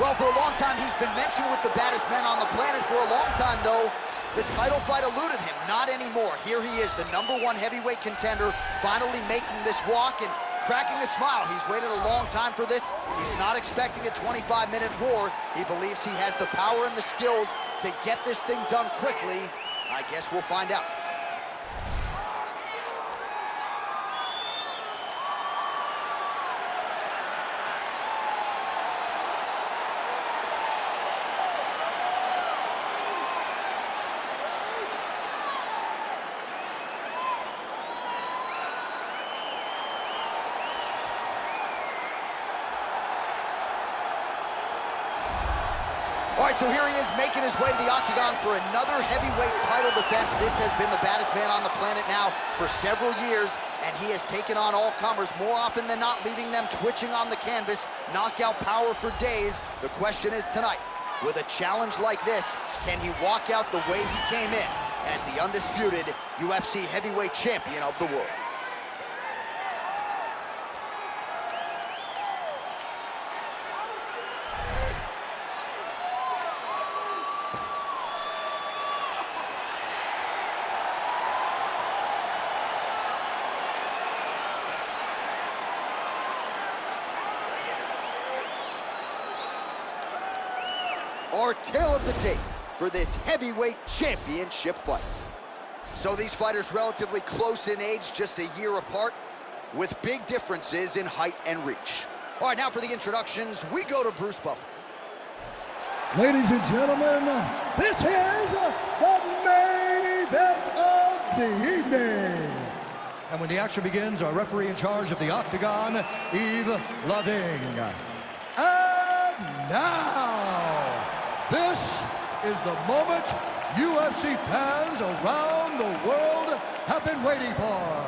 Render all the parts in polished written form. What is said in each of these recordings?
Well, for a long time, he's been mentioned with the baddest men on the planet. For a long time, though, the title fight eluded him. Not anymore. Here he is, the #1 heavyweight contender, finally making this walk and cracking a smile. He's waited a long time for this. He's not expecting a 25-minute war. He believes he has the power and the skills to get this thing done quickly. I guess we'll find out. All right, so here he is making his way to the octagon for another heavyweight title defense. This has been the baddest man on the planet now for several years, and he has taken on all comers more often than not, leaving them twitching on the canvas. Knockout power for days. The question is tonight, with a challenge like this, can he walk out the way he came in as the undisputed UFC heavyweight champion of the world? Our tale of the tape for this heavyweight championship fight. So these fighters relatively close in age, just a year apart, with big differences in height and reach. All right, now for the introductions, we go to Bruce Buffer. Ladies and gentlemen, this is the main event of the evening. And when the action begins, our referee in charge of the octagon, Yves Loving. And now, this is the moment UFC fans around the world have been waiting for.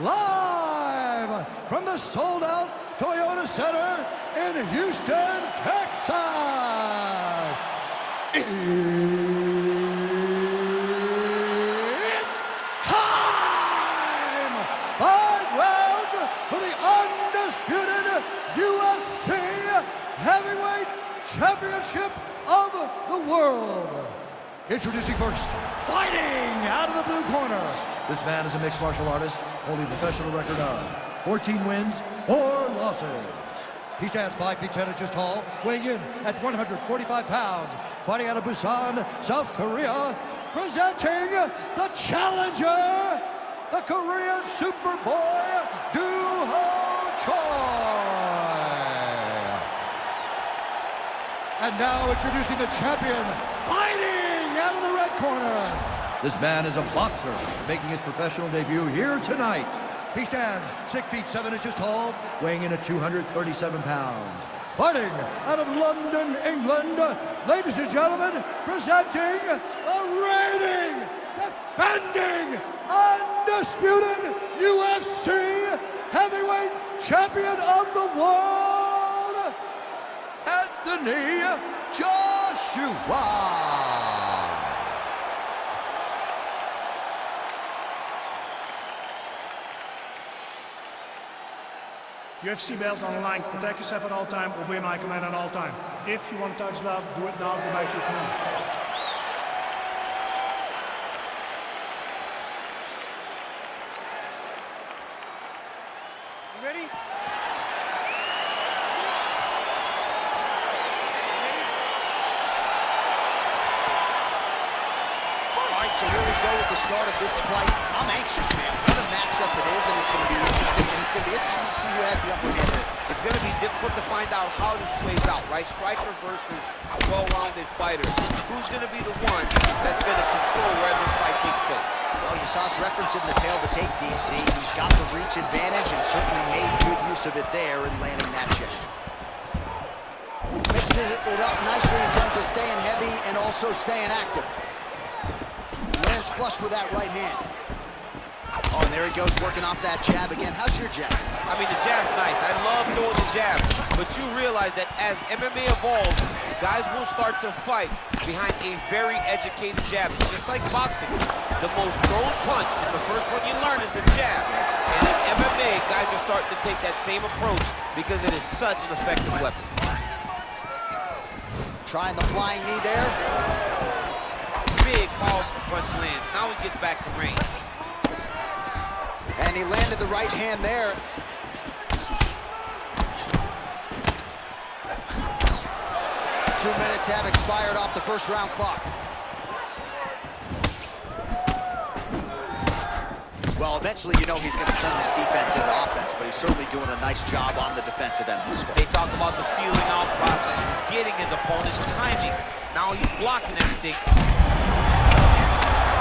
Live from the sold-out Toyota Center in Houston, Texas. It's time! 5 rounds for the undisputed UFC Heavyweight Championship of the world. Introducing first, fighting out of the blue corner. This man is a mixed martial artist, holding a professional record of 14 wins, 4 losses. He stands 5 feet 10 inches tall, weighing in at 145 pounds, fighting out of Busan, South Korea, presenting the challenger, the Korean Superboy, Do-Ho Choi. And now introducing the champion, fighting out of the red corner. This man is a boxer, making his professional debut here tonight. He stands 6 feet 7 inches tall, weighing in at 237 pounds. Fighting out of London, England, ladies and gentlemen, presenting the reigning, defending, undisputed UFC heavyweight champion of the world, Anthony Joshua. UFC belt on the line. Protect yourself at all time. Obey my command at all time. If you want to touch love, do it now. Go back to your command. You ready? So here we go with the start of this fight. I'm anxious, man. What a matchup it is, and it's going to be interesting. And it's going to be interesting to see who has the upper hand. It's going to be difficult to find out how this plays out, right? Striker versus well-rounded fighter. Who's going to be the one that's going to control where this fight takes place? Well, you saw us reference in the tail of the tape, DC. He's got the reach advantage and certainly made good use of it there in landing that jab. Mixes it up nicely in terms of staying heavy and also staying active. Lands flush with that right hand. Oh, and there he goes, working off that jab again. How's your jab? I mean, the jab's nice. I love throwing the jab. But you realize that as MMA evolves, guys will start to fight behind a very educated jab. It's just like boxing. The most thrown punch, the first one you learn is a jab. And in MMA, guys are starting to take that same approach because it is such an effective weapon. Trying the flying knee there. Big powerful punch lands. Now he gets back to range. And he landed the right hand there. Two minutes have expired off the first round clock. Well, eventually you know he's going to turn this defense into offense, but he's certainly doing a nice job on the defensive end this far. They talk about the feeling out process. He's getting his opponent's timing. Now he's blocking everything. On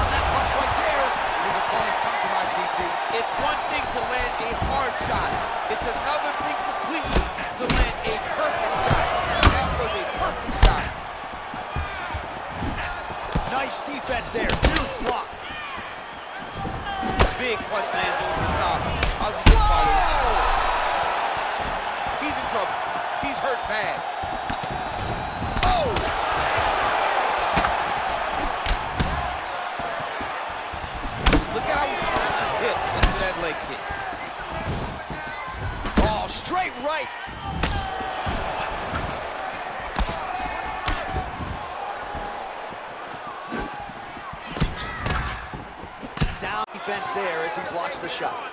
that punch right there, his opponent's compromised, DC. It's one thing to land a hard shot. It's another thing completely to land a perfect shot. That was a perfect shot. Nice defense there. Huge block. Big punch lands over the top. How's he gonna follow this? He's in trouble. He's hurt bad. Oh! Look at how he turned his hip into that leg kick. Oh, straight right. Sound defense there as he blocks the shot.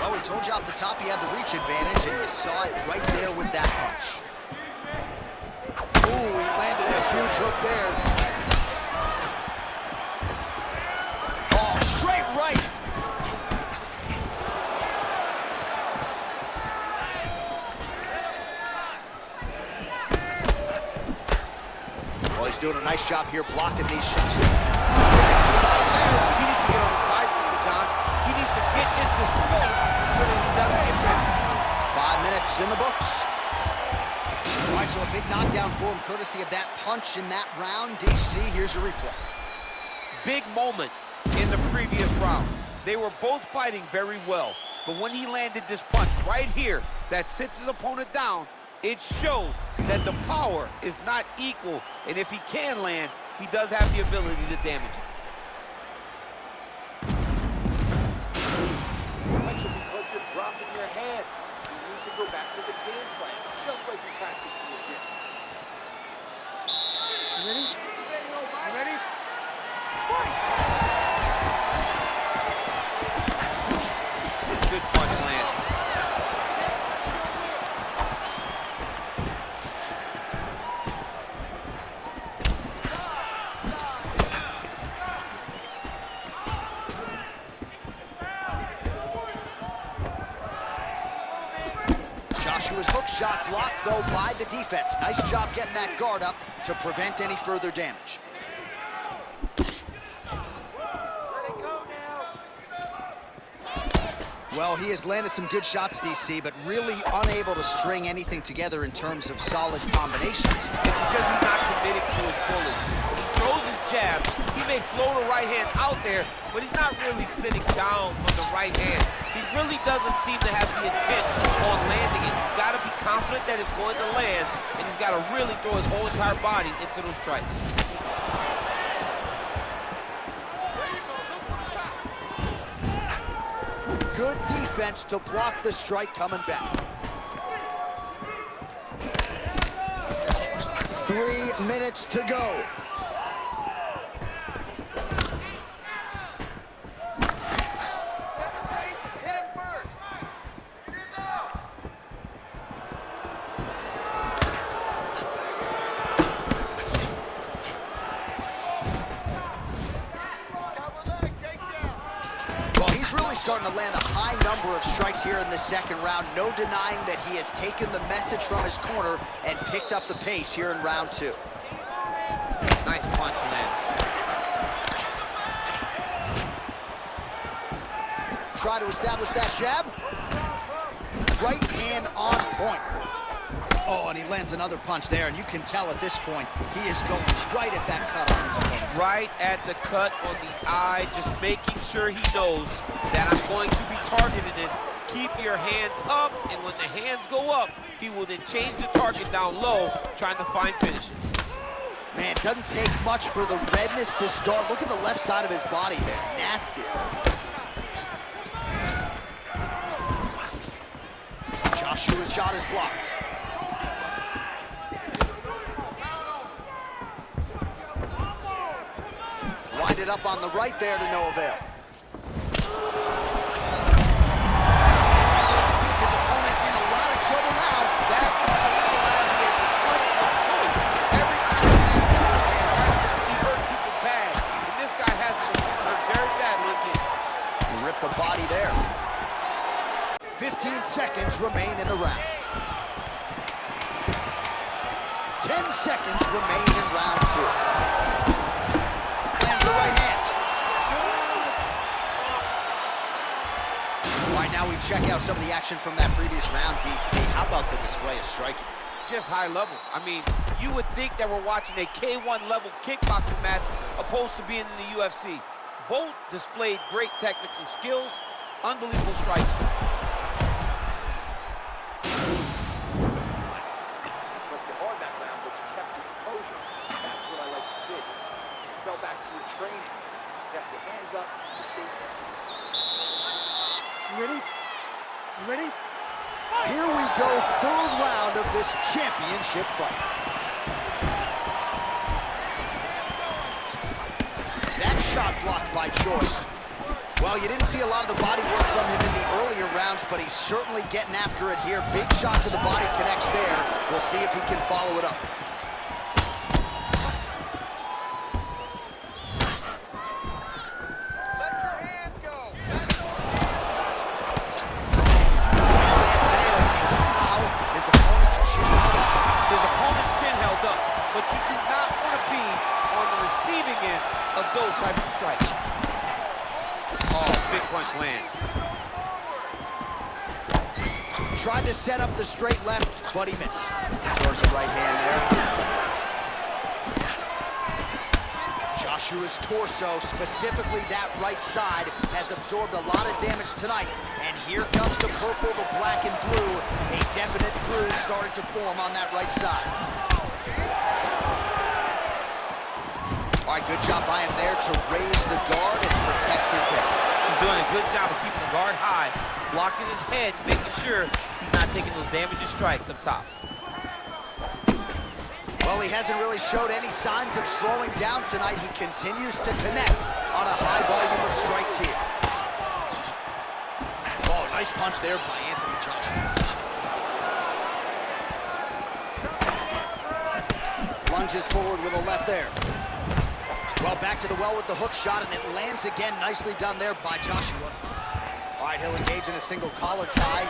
Well, we told you off the top he had the reach advantage, and you saw it right there with that punch. Ooh, he landed a huge hook there. Oh, straight right. Well, he's doing a nice job here blocking these shots. He needs to get on his bicycle, John. He needs to get into space so that he doesn't get back. 5 minutes in the books. All right, so a big knockdown for him, courtesy of that punch in that round. DC, here's your replay. Big moment in the previous round. They were both fighting very well, but when he landed this punch right here that sits his opponent down, it showed that the power is not equal, and if he can land, he does have the ability to damage it. Because you're dropping your heads. You need to go back to the game plan, just like we practiced in the gym. You ready? You ready? Good punch land. Joshua's hook shot blocked, though, by the defense. Nice job getting that guard up to prevent any further damage. Well, he has landed some good shots, DC, but really unable to string anything together in terms of solid combinations. It's because he's not committing to it fully. He throws his jabs. He may float a right hand out there, but he's not really sitting down on the right hand. He really doesn't seem to have the intent on landing it. He's got to be confident that it's going to land, and he's got to really throw his whole entire body into those strikes. Good defense to block the strike coming back. 3 minutes to go. Starting to land a high number of strikes here in the second round. No denying that he has taken the message from his corner and picked up the pace here in round 2. Nice punch land. Try to establish that jab. Right hand on point. Oh, and he lands another punch there, and you can tell at this point he is going right at that cut on his opponent. Right at the cut on the eye, just making sure he knows that I'm going to be targeting it. Keep your hands up, and when the hands go up, he will then change the target down low, trying to find finishes. Man, it doesn't take much for the redness to start. Look at the left side of his body there. Nasty. Joshua's shot is blocked. Winded up on the right there to no avail. His opponent in a lot of trouble now. That last game was plenty of choice. Every time he hurt people bad. And this guy has been hurt very badly again. He ripped the body there. 15 seconds remain in the round. 10 seconds remain in round 2. Lands the right hand. All right, now we check out some of the action from that previous round, DC. How about the display of striking? Just high level. I mean, you would think that we're watching a K1 level kickboxing match opposed to being in the UFC. Both displayed great technical skills, unbelievable striking. Training. Kept your hands up. You ready? You ready? Here we go, third round of this championship fight. That shot blocked by choice. Well, you didn't see a lot of the body work from him in the earlier rounds, but he's certainly getting after it here. Big shot to the body connects there. We'll see if he can follow it up. Those types of strikes. Oh, big punch lands. Tried to set up the straight left, but he missed. Towards the right hand there. Joshua's torso, specifically that right side, has absorbed a lot of damage tonight. And here comes the purple, the black, and blue. A definite bruise started to form on that right side. All right, good job by him there to raise the guard and protect his head. He's doing a good job of keeping the guard high, blocking his head, making sure he's not taking those damaging strikes up top. Well, he hasn't really showed any signs of slowing down tonight. He continues to connect on a high volume of strikes here. Oh, nice punch there by Anthony Joshua. Lunges forward with a left there. Well, back to the well with the hook shot, and it lands again. Nicely done there by Joshua. All right, he'll engage in a single collar tie.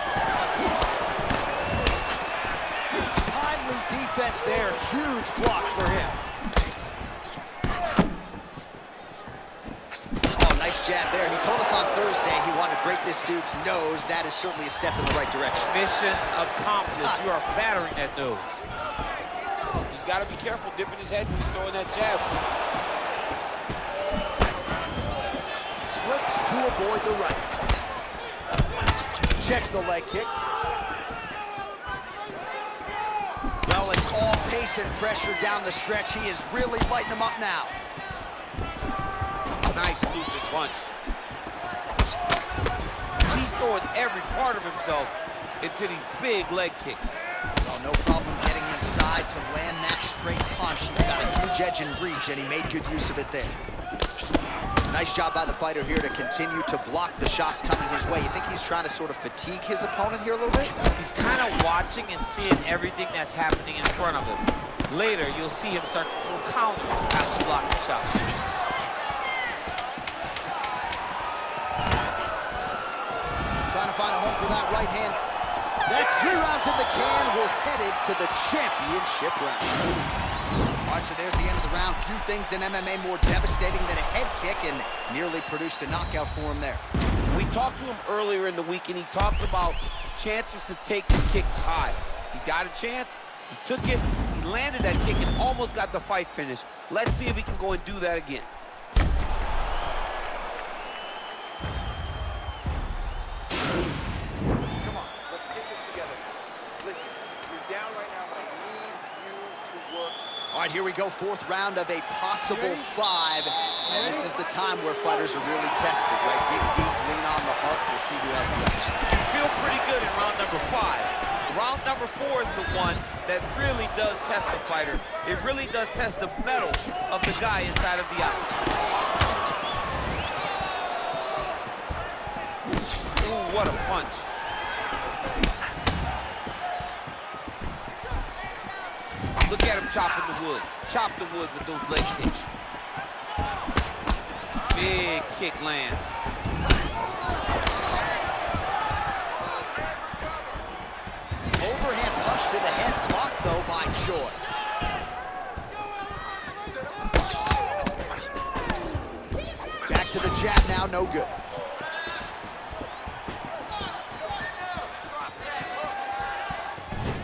Timely defense there. Huge block for him. Oh, nice jab there. He told us on Thursday he wanted to break this dude's nose. That is certainly a step in the right direction. Mission accomplished. You are battering that nose. He's got to be careful dipping his head when he's throwing that jab. Slips to avoid the right. Checks the leg kick. Well, it's all pace and pressure down the stretch. He is really lighting him up now. Nice looping punch. He's throwing every part of himself into these big leg kicks. Well, no problem getting inside to land that straight punch. He's got a huge edge and reach, and he made good use of it there. Nice job by the fighter here to continue to block the shots coming his way. You think he's trying to sort of fatigue his opponent here a little bit? He's kind of watching and seeing everything that's happening in front of him. Later, you'll see him start to throw counters after blocking the shots. Trying to find a home for that right hand. That's 3 rounds in the can. We're headed to the championship round. All right, so there's the end of the round. Few things in MMA more devastating than a head kick, and nearly produced a knockout for him there. We talked to him earlier in the week, and he talked about chances to take the kicks high. He got a chance, he took it, he landed that kick, and almost got the fight finished. Let's see if he can go and do that again. Come on, let's get this together. Listen, you're down right now, but I need you to work All right, here we go, fourth round of a possible 5. And this is the time where fighters are really tested, right? Dig deep, lean on the heart. We'll see who has the best. You feel pretty good in round number 5. Round number 4 is the one that really does test the fighter. It really does test the mettle of the guy inside of the octagon. Ooh, what a punch. Look at him chopping the wood. Chop the wood with those leg kicks. Big kick lands. Overhand punch to the head, blocked though by Choi. Back to the jab now, no good.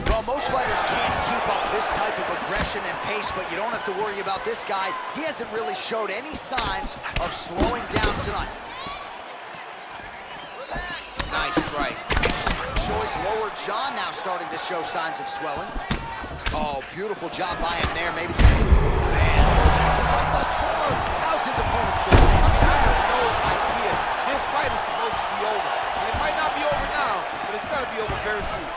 Well, most fighters can't keep up this type of aggression and pace, but you don't have to worry about this guy. He hasn't really showed any signs of slowing down tonight. Nice strike. Choi's lower jaw now starting to show signs of swelling. Oh, beautiful job by him there. Maybe. Man, right thus far. How's his opponent still standing? I have no idea. This fight is supposed to be over. And it might not be over now, but it's going to be over very soon.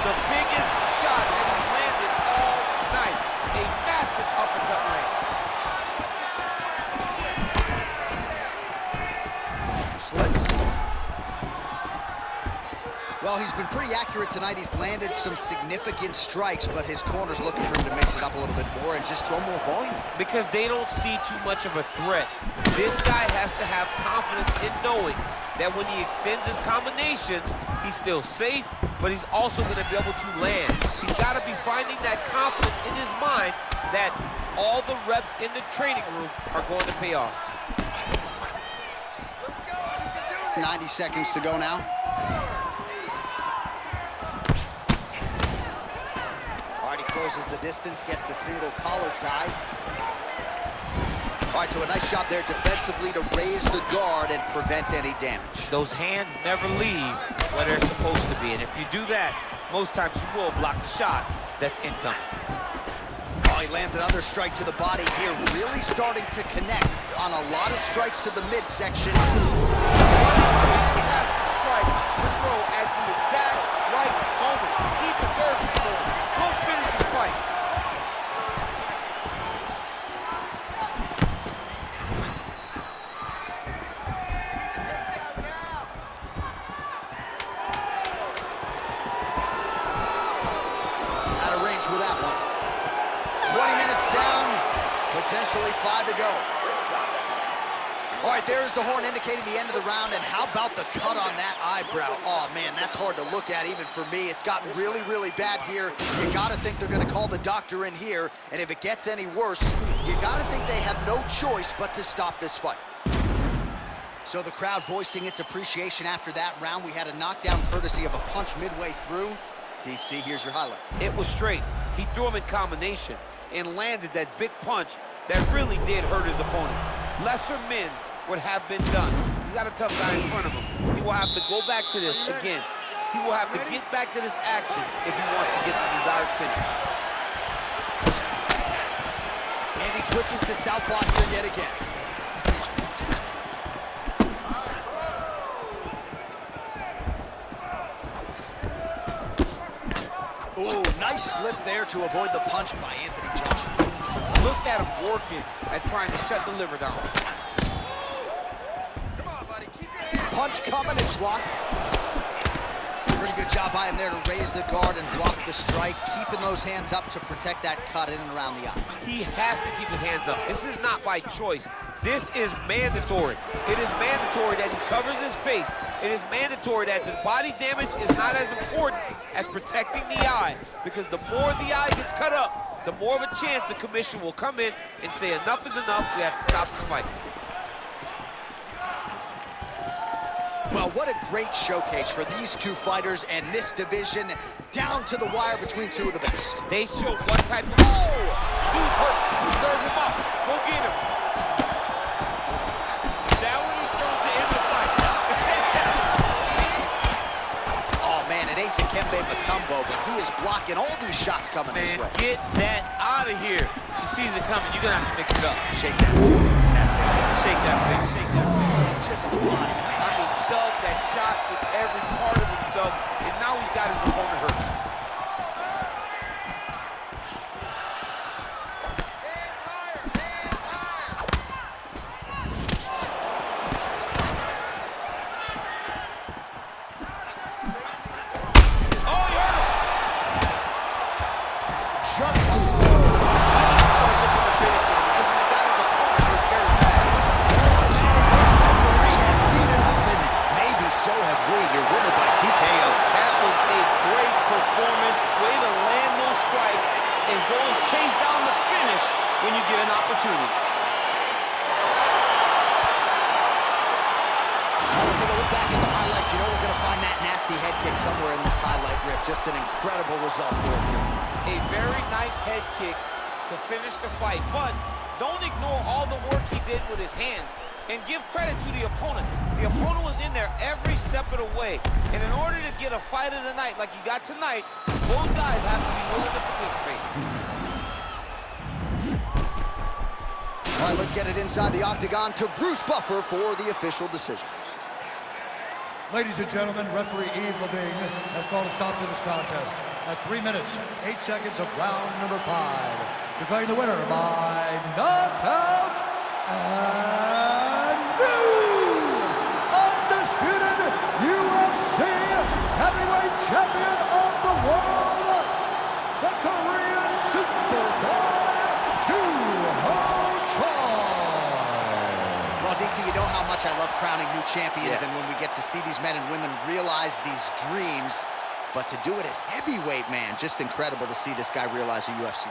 The biggest shot that he's landed all night. A massive uppercut land. Slips. Well, he's been pretty accurate tonight. He's landed some significant strikes, but his corner's looking for him to mix it up a little bit more and just throw more volume. Because they don't see too much of a threat. This guy has to have confidence in knowing that when he extends his combinations, he's still safe, but he's also going to be able to land. He's got to be finding that confidence in his mind that all the reps in the training room are going to pay off. 90 seconds to go now. All right, he closes the distance, gets the single collar tie. All right, so a nice shot there defensively to raise the guard and prevent any damage. Those hands never leave where they're supposed to be, and if you do that, most times you will block the shot that's incoming. Oh, he lands another strike to the body here, really starting to connect on a lot of strikes to the midsection. Fantastic strike to throw at the exact right moment. He deserves this moment. We'll finish the fight. Out of range with that one. 20 minutes down, potentially 5 to go. All right, there's the horn indicating the end of the round, and how about the cut on that eyebrow? Oh, man, that's hard to look at even for me. It's gotten really, really bad here. You gotta think they're gonna call the doctor in here, and if it gets any worse, you gotta think they have no choice but to stop this fight. So the crowd voicing its appreciation after that round. We had a knockdown courtesy of a punch midway through. DC, here's your highlight. It was straight. He threw him in combination and landed that big punch that really did hurt his opponent. Lesser men would have been done. He's got a tough guy in front of him. He will have to go back to this again. He will have to get back to this action if he wants to get the desired finish. And he switches to southpaw here yet again. Ooh, nice slip there to avoid the punch by Anthony Joshua. Look at him working at trying to shut the liver down. Punch coming, it's blocked. Pretty good job by him there to raise the guard and block the strike, keeping those hands up to protect that cut in and around the eye. He has to keep his hands up. This is not by choice. This is mandatory. It is mandatory that he covers his face. It is mandatory that the body damage is not as important as protecting the eye, because the more the eye gets cut up, the more of a chance the commission will come in and say enough is enough, we have to stop this fight. Well, what a great showcase for these two fighters and this division, down to the wire between two of the best. They showed what type of... Oh! Dude's hurt. Serve him up. Go get him. That one is thrown to end the fight. Oh, man, it ain't Dikembe Mutombo, but he is blocking all these shots coming his way. Get that out of here. He sees it coming. You're going to have to mix it up. Shake that. Shake that thing. Shake that thing. Just the body. I mean, dug that shot with every part of himself, and now he's got his opponent hurt. Somewhere in this highlight rip, just an incredible result for him here tonight. A very nice head kick to finish the fight, but don't ignore all the work he did with his hands and give credit to the opponent. The opponent was in there every step of the way, and in order to get a fight of the night like you got tonight, both guys have to be willing to participate. All right, let's get it inside the octagon to Bruce Buffer for the official decision. Ladies and gentlemen, referee Yves Levine has called a stop to this contest at 3 minutes, 8 seconds of round number 5. Declaring the winner by knockout and new undisputed UFC heavyweight champion of the world, the Korean Superboy, DC, you know how much I love crowning new champions, and when we get to see these men and women realize these dreams, but to do it at heavyweight, man, just incredible to see this guy realize the UFC.